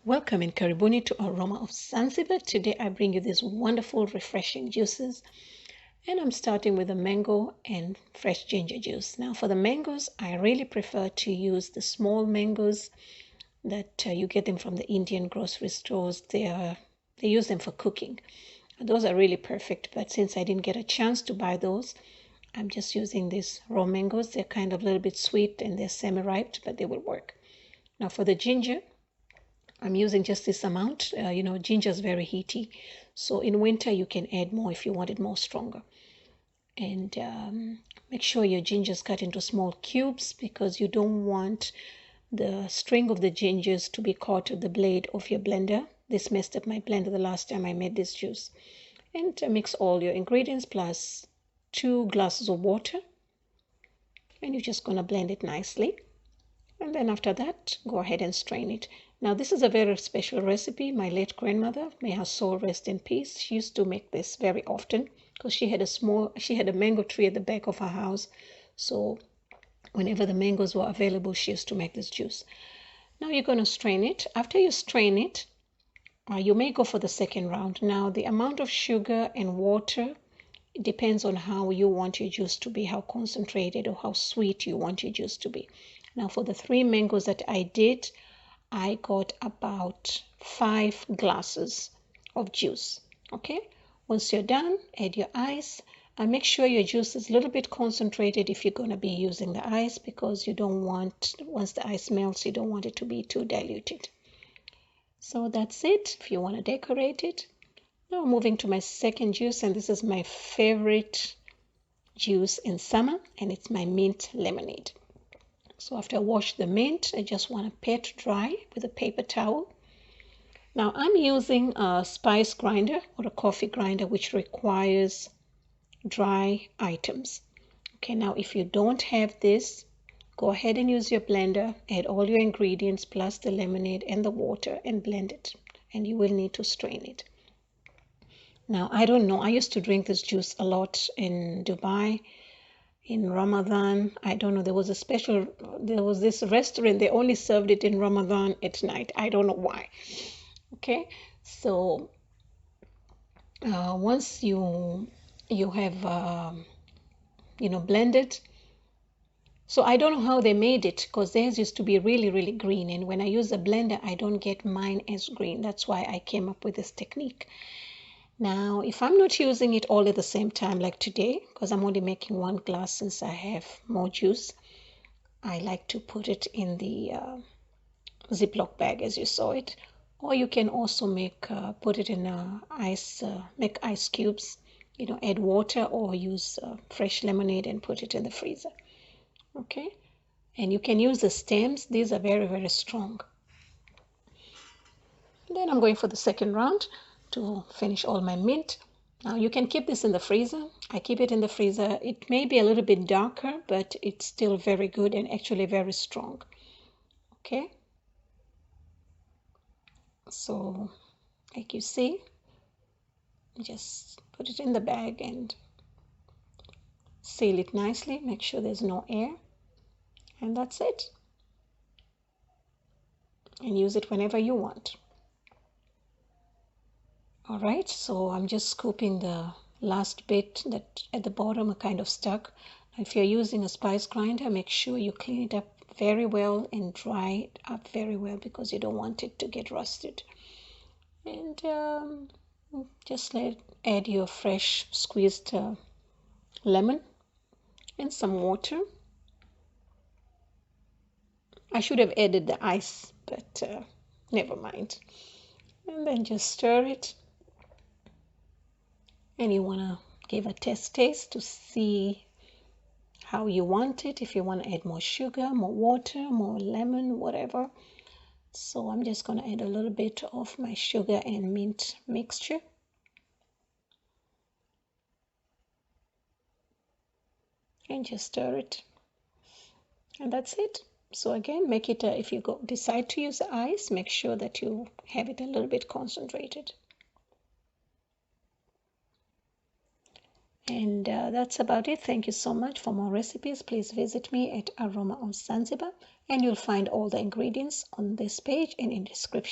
Welcome in Karibuni to Aroma of Zanzibar. Today I bring you these wonderful, refreshing juices. And I'm starting with the mango and fresh ginger juice. Now for the mangoes, I really prefer to use the small mangoes that you get them from the Indian grocery stores. They use them for cooking. Those are really perfect, but since I didn't get a chance to buy those, I'm just using these raw mangoes. They're kind of a little bit sweet and they're semi-ripe, but they will work. Now for the ginger, I'm using just this amount. Ginger is very heaty. So in winter, you can add more if you want it more stronger. And make sure your ginger is cut into small cubes because you don't want the string of the gingers to be caught at the blade of your blender. This messed up my blender the last time I made this juice. And mix all your ingredients plus 2 glasses of water. And you're just going to blend it nicely. And then after that, go ahead and strain it. Now, this is a very special recipe. My late grandmother, may her soul rest in peace, she used to make this very often because she had a mango tree at the back of her house. So whenever the mangoes were available, she used to make this juice. Now you're going to strain it. After you strain it, you may go for the second round. Now, the amount of sugar and water, it depends on how you want your juice to be, how concentrated or how sweet you want your juice to be. Now, for the 3 mangoes that I did, I got about 5 glasses of juice. Okay, once you're done, add your ice and make sure your juice is a little bit concentrated if you're going to be using the ice, because you don't want, once the ice melts, you don't want it to be too diluted. So that's it if you want to decorate it. Now moving to my second juice, and this is my favorite juice in summer, and it's my mint lemonade. So after I wash the mint, I just want to pat dry with a paper towel. Now I'm using a spice grinder or a coffee grinder, which requires dry items. Okay, now if you don't have this, go ahead and use your blender, add all your ingredients plus the lemonade and the water and blend it. And you will need to strain it. Now, I don't know, I used to drink this juice a lot in Dubai. In Ramadan, I don't know, there was this restaurant, they only served it in Ramadan at night. I don't know why. Okay, so once you have blended, so I don't know how they made it because theirs used to be really, really green, and when I use a blender, I don't get mine as green. That's why I came up with this technique. Now, if I'm not using it all at the same time, like today, because I'm only making 1 glass since I have more juice, I like to put it in the Ziploc bag as you saw it. Or you can also put it in make ice cubes, add water or use fresh lemonade and put it in the freezer. Okay, and you can use the stems. These are very, very strong. Then I'm going for the second round to finish all my mint. Now you can keep this in the freezer. I keep it in the freezer. It may be a little bit darker, but it's still very good and actually very strong. Okay, so like you see, just put it in the bag and seal it nicely. Make sure there's no air, and that's it. And use it whenever you want. All right, so I'm just scooping the last bit that at the bottom are kind of stuck. If you're using a spice grinder, make sure you clean it up very well and dry it up very well because you don't want it to get rusted. And just add your fresh squeezed lemon and some water. I should have added the ice, but never mind. And then just stir it. And you want to give a taste to see how you want it. If you want to add more sugar, more water, more lemon, whatever. So I'm just going to add a little bit of my sugar and mint mixture. And just stir it. And that's it. So again, make it, if you decide to use ice, make sure that you have it a little bit concentrated. And that's about it. Thank you so much. For more recipes, please visit me at Aroma of Zanzibar, and you'll find all the ingredients on this page and in the description.